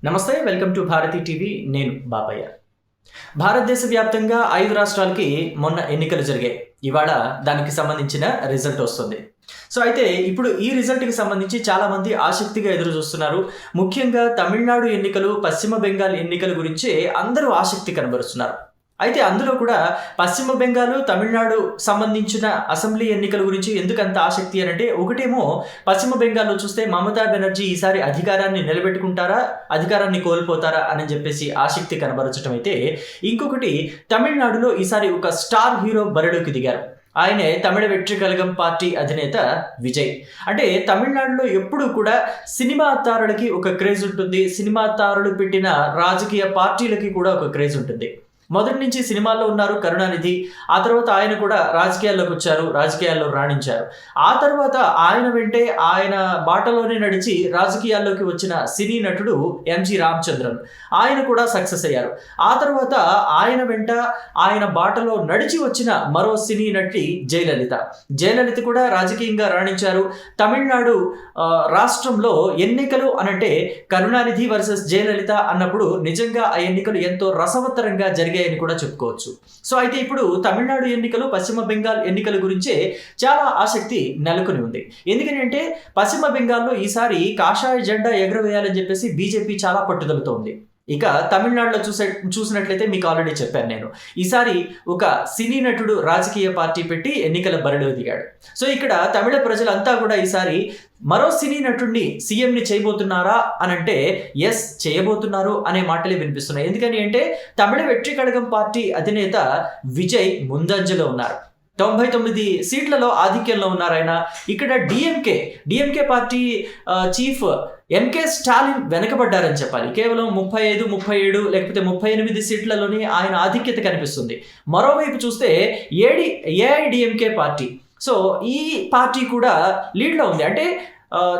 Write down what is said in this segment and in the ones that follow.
నమస్తే, welcome to Bharati TV. నేను బాబయ్య. భారతదేశ వ్యాప్తంగా 5 రాష్ట్రాలకి మొన్న ఎన్నికలు జరిగాయి. ఇవాళ దానికి సంబంధించిన రిజల్ట్ వస్తుంది. అయితే ఇప్పుడు ఈ రిజల్ట్‌కి సంబంధించి చాలామంది ఆసక్తిగా ఎదురు చూస్తున్నారు. ముఖ్యంగా తమిళనాడు ఎన్నికలు, పశ్చిమ బెంగాల్ ఎన్నికల గురించే అందరూ ఆసక్తి కనబరుస్తున్నారు. అయితే అందులో కూడా పశ్చిమ బెంగాల్, తమిళనాడు సంబంధించిన అసెంబ్లీ ఎన్నికల గురించి ఎందుకంత ఆసక్తి అనంటే, ఒకటేమో పశ్చిమ బెంగాల్లో చూస్తే మమతా బెనర్జీ ఈసారి అధికారాన్ని నిలబెట్టుకుంటారా, అధికారాన్ని కోల్పోతారా అని చెప్పేసి ఆసక్తి కనబరచడం అయితే, ఇంకొకటి తమిళనాడులో ఈసారి ఒక స్టార్ హీరో బరిలోకి దిగారు. ఆయనే తమిళ వెట్రి కళగం పార్టీ అధినేత విజయ్. అంటే తమిళనాడులో ఎప్పుడు కూడా సినిమా తారలకి ఒక క్రేజ్ ఉంటుంది, సినిమా తారలు పెట్టిన రాజకీయ పార్టీలకి కూడా ఒక క్రేజ్ ఉంటుంది. మొదటి నుంచి సినిమాల్లో ఉన్నారు కరుణానిధి. ఆ తర్వాత ఆయన కూడా రాజకీయాల్లోకి వచ్చారు, రాజకీయాల్లో రాణించారు. ఆ తర్వాత ఆయన వెంటే, ఆయన బాటలోనే నడిచి రాజకీయాల్లోకి వచ్చిన సినీ నటుడు ఎంజి రామచంద్రన్. ఆయన కూడా సక్సెస్ అయ్యారు. ఆ తర్వాత ఆయన వెంట, ఆయన బాటలో నడిచి వచ్చిన మరో సినీ నటి జయలలిత. జయలలిత కూడా రాజకీయంగా రాణించారు. తమిళనాడు రాష్ట్రంలో ఎన్నికలు అనంటే కరుణానిధి వర్సెస్ జయలలిత అన్నప్పుడు నిజంగా ఆ ఎన్నికలు ఎంతో రసవత్తరంగా జరిగాయి అని కూడా చెప్పుకోవచ్చు. అయితే ఇప్పుడు తమిళనాడు ఎన్నికలు, పశ్చిమ బెంగాల్ ఎన్నికల గురించే చాలా ఆసక్తి నెలకొని ఉంది. ఎందుకని అంటే పశ్చిమ బెంగాల్లో ఈసారి కాషాయ జెండా ఎగరవేయాలని చెప్పేసి బీజేపీ చాలా పట్టుదలతో ఉంది. ఇక తమిళనాడులో చూసినట్లయితే మీకు ఆల్రెడీ చెప్పాను నేను, ఈసారి ఒక సినీ నటుడు రాజకీయ పార్టీ పెట్టి ఎన్నికల బరిలో దిగాడు. ఇక్కడ తమిళ ప్రజలంతా కూడా ఈసారి మరో సినీ నటుడిని సీఎంని చేయబోతున్నారా అనంటే ఎస్, చేయబోతున్నారు అనే మాటలే వినిపిస్తున్నాయి. ఎందుకని అంటే తమిళ వెట్రి కళగం పార్టీ అధినేత విజయ్ ముందంజలో ఉన్నారు. 99 సీట్లలో ఆధిక్యంలో ఉన్నారు ఆయన. ఇక్కడ డిఎంకే పార్టీ చీఫ్ ఎంకే స్టాలిన్ వెనకబడ్డారని చెప్పాలి. కేవలం 35, 37 లేకపోతే 38 సీట్లలోనే ఆయన ఆధిక్యత కనిపిస్తుంది. మరోవైపు చూస్తే ఏఐడిఎంకే పార్టీ, ఈ పార్టీ కూడా లీడ్లో ఉంది. అంటే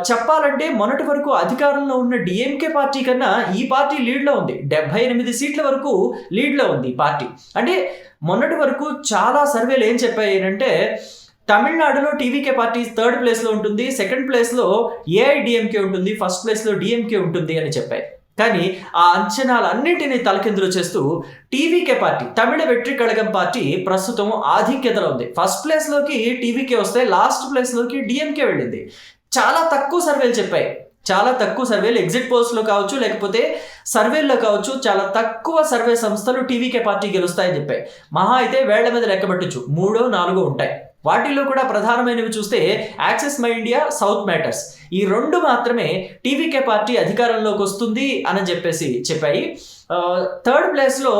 చెప్పాలంటే మొన్నటి వరకు అధికారంలో ఉన్న డిఎంకే పార్టీ కన్నా ఈ పార్టీ లీడ్లో ఉంది. 78 సీట్ల వరకు లీడ్లో ఉంది ఈ పార్టీ. అంటే మొన్నటి వరకు చాలా సర్వేలు ఏం చెప్పాయి అంటే, తమిళనాడులో టీవీకే పార్టీ 3rd ప్లేస్లో ఉంటుంది, 2nd ప్లేస్లో ఏఐడిఎంకే ఉంటుంది, 1st ప్లేస్లో డిఎంకే ఉంటుంది అని చెప్పాయి. కానీ ఆ అంచనాలన్నింటినీ తలకిందులు చేస్తూ టీవీకే పార్టీ, తమిళ వెట్రి కళగం పార్టీ ప్రస్తుతం ఆధిక్యతలో ఉంది. 1st ప్లేస్లోకి టీవీకే వస్తే లాస్ట్ ప్లేస్లోకి డిఎంకే వెళ్ళింది. చాలా తక్కువ సర్వేలు చెప్పాయి, చాలా తక్కువ సర్వేలు, ఎగ్జిట్ పోల్స్లో కావచ్చు లేకపోతే సర్వేల్లో కావచ్చు, చాలా తక్కువ సర్వే సంస్థలు టీవీకే పార్టీ గెలుస్తాయని చెప్పాయి. మహా అయితే వేళ్ల మీద లెక్కబట్టచ్చు 3-4 ఉంటాయి. వాటిల్లో కూడా ప్రధానమైనవి చూస్తే access my India, south matters, ఈ 2 మాత్రమే టీవీకే పార్టీ అధికారంలోకి వస్తుంది అని చెప్పేసి చెప్పాయి. 3rd ప్లేస్లో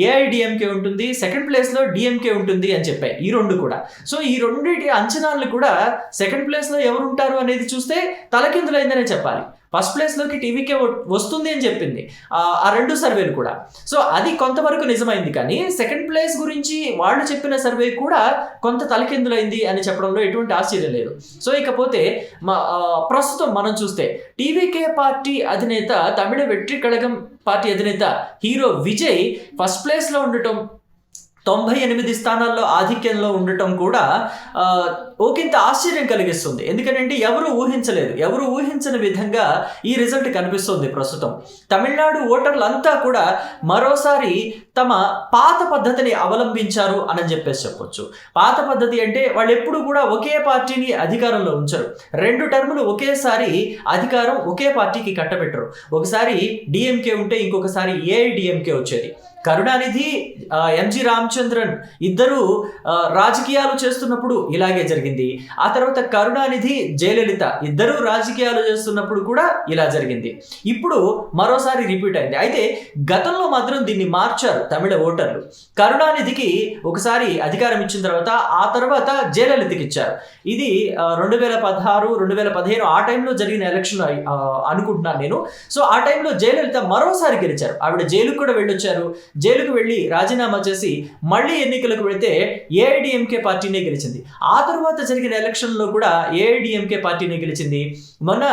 ఏఐడిఎంకే ఉంటుంది, 2nd ప్లేస్లో డిఎంకే ఉంటుంది అని చెప్పాయి ఈ 2 కూడా. ఈ రెండింటి అంచనాలను కూడా 2nd ప్లేస్లో ఎవరు ఉంటారు అనేది చూస్తే తలకిందులైందనే చెప్పాలి. 1st ప్లేస్లోకి టీవీకే వస్తుంది అని చెప్పింది ఆ 2 సర్వేలు కూడా. అది కొంతవరకు నిజమైంది. కానీ 2nd ప్లేస్ గురించి వాళ్ళు చెప్పిన సర్వే కూడా కొంత తలకిందులైంది అని చెప్పడంలో ఎటువంటి ఆశ్చర్యం లేదు. ఇకపోతే ప్రస్తుతం మనం చూస్తే టీవీకే పార్టీ అధినేత, తమిళ వెట్రి కళగం పార్టీ అధినేత హీరో విజయ్ 1st ప్లేస్లో ఉండటం, 98 స్థానాల్లో ఆధిక్యంలో ఉండటం కూడా ఒకంత ఆశ్చర్యం కలిగిస్తుంది. ఎందుకంటే ఎవరు ఊహించని విధంగా ఈ రిజల్ట్ కనిపిస్తుంది. ప్రస్తుతం తమిళనాడు ఓటర్లంతా కూడా మరోసారి తమ పాత పద్ధతిని అవలంబించారు అని చెప్పేసి చెప్పొచ్చు. పాత పద్ధతి అంటే వాళ్ళు ఎప్పుడు కూడా ఒకే పార్టీని అధికారంలో ఉంచరు. 2 టర్ములు ఒకేసారి అధికారం ఒకే పార్టీకి కట్టబెట్టరు. ఒకసారి డిఎంకే ఉంటే ఇంకొకసారి ఏఐడిఎంకే వచ్చేది. కరుణానిధి, ఎంజి రామచంద్రన్ ఇద్దరు రాజకీయాలు చేస్తున్నప్పుడు ఇలాగే జరిగింది. ఆ తర్వాత కరుణానిధి, జయలలిత ఇద్దరు రాజకీయాలు చేస్తున్నప్పుడు కూడా ఇలా జరిగింది. ఇప్పుడు మరోసారి రిపీట్ అయింది. అయితే గతంలో మాత్రం దీన్ని మార్చారు తమిళ ఓటర్లు. కరుణానిధికి ఒకసారి అధికారం ఇచ్చిన తర్వాత ఆ తర్వాత జయలలితకి ఇచ్చారు. ఇది 2016, 2015 ఆ టైంలో జరిగిన ఎలక్షన్ అనుకుంటున్నాను నేను. ఆ టైంలో జయలలిత మరోసారి గెలిచారు. ఆవిడ జైలుకు కూడా వెళ్ళొచ్చారు. జైలుకు వెళ్ళి రాజీనామా చేసి మళ్ళీ ఎన్నికలకు వెళితే ఏఐడిఎంకే పార్టీనే గెలిచింది. ఆ తర్వాత జరిగిన ఎలక్షన్లో కూడా ఏఐడిఎంకే పార్టీనే గెలిచింది. మొన్న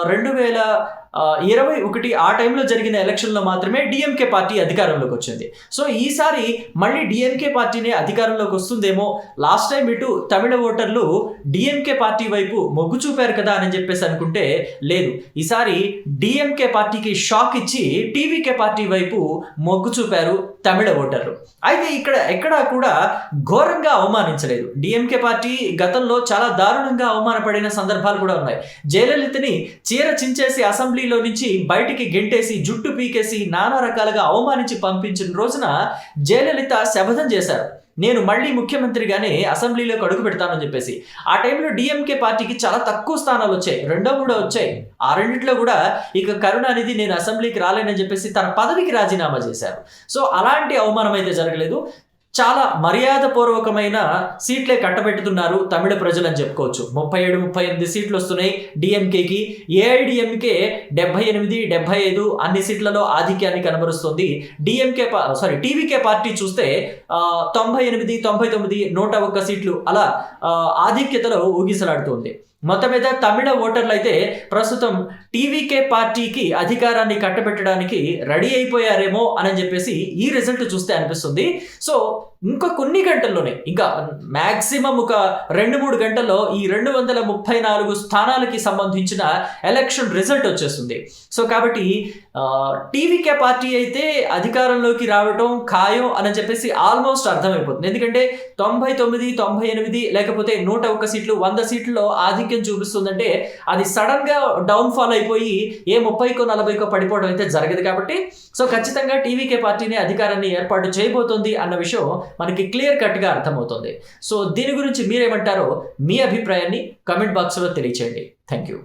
2021 ఆ టైంలో జరిగిన ఎలక్షన్లో మాత్రమే డిఎంకే పార్టీ అధికారంలోకి వచ్చింది. సో ఈసారి మళ్ళీ డిఎంకే పార్టీనే అధికారంలోకి వస్తుందేమో, లాస్ట్ టైం ఇటు తమిళ ఓటర్లు డిఎంకే పార్టీ వైపు మొగ్గు చూపారు కదా అని చెప్పేసి అనుకుంటే లేదు, ఈసారి డిఎంకే పార్టీకి షాక్ ఇచ్చి టీవీకే పార్టీ వైపు మొగ్గు చూపారు తమిళ ఓటర్లు. అయితే ఇక్కడ ఎక్కడా కూడా ఘోరంగా అవమానించలేదు. డిఎంకే పార్టీ గతంలో చాలా దారుణంగా అవమానపడిన సందర్భాలు కూడా ఉన్నాయి. జయలలితని చీర చించేసి అసెంబ్లీలో నుంచి బయటికి గెంటేసి జుట్టు పీకేసి నానా రకాలుగా అవమానించి పంపించిన రోజున జయలలిత శపథం చేశారు, నేను మళ్ళీ ముఖ్యమంత్రిగానే అసెంబ్లీలోకి అడుగు పెడతానని చెప్పేసి. ఆ టైంలో డిఎంకే పార్టీకి చాలా తక్కువ స్థానాలు వచ్చాయి, 2 వచ్చాయి. ఆ రెండిట్లో కూడా ఇక కరుణానిధి నేను అసెంబ్లీకి రాలేనని చెప్పేసి తన పదవికి రాజీనామా చేశారు. సో అలాంటి అవమానం అయితే జరగలేదు. చాలా మర్యాదపూర్వకమైన సీట్లే కట్టబెట్టుతున్నారు తమిళ ప్రజలు అని చెప్పుకోవచ్చు. 37-38 సీట్లు వస్తున్నాయి డిఎంకేకి. ఏఐడిఎంకే 78-75 అన్ని సీట్లలో ఆధిక్యాన్ని కనబరుస్తుంది. టీవీకే పార్టీ చూస్తే 98-99 101 సీట్లు అలా ఆధిక్యతలో ఊగిసలాడుతుంది. మొత్తం మీద తమిళ ఓటర్లు అయితే ప్రస్తుతం టీవీకే పార్టీకి అధికారాన్ని కట్టబెట్టడానికి రెడీ అయిపోయారేమో అని చెప్పేసి ఈ రిజల్ట్ చూస్తే అనిపిస్తుంది. సో ఇంకా కొన్ని గంటల్లోనే, ఇంకా మ్యాక్సిమం ఒక 2-3 గంటల్లో ఈ 234 స్థానాలకి సంబంధించిన ఎలక్షన్ రిజల్ట్ వచ్చేస్తుంది. సో కాబట్టి టీవీకే పార్టీ అయితే అధికారంలోకి రావటం ఖాయం అని చెప్పేసి ఆల్మోస్ట్ అర్థమైపోతుంది. ఎందుకంటే 99, 98 లేకపోతే 101 సీట్లు 100 సీట్లలో ఆధిక్యం చూపిస్తుందంటే అది సడన్ గా డౌన్ ఫాల్ అయిపోయి 30కో 40కో పడిపోవడం అయితే జరగదు. కాబట్టి సో ఖచ్చితంగా టీవీకే పార్టీని అధికారాన్ని ఏర్పాటు చేయబోతోంది అన్న విషయం మనకి క్లియర్ కట్ గా అర్థమవుతుంది. సో దీని గురించి మీరేమంటారో మీ అభిప్రాయాన్ని కమెంట్ బాక్స్ లో తెలియచేయండి. Thank you.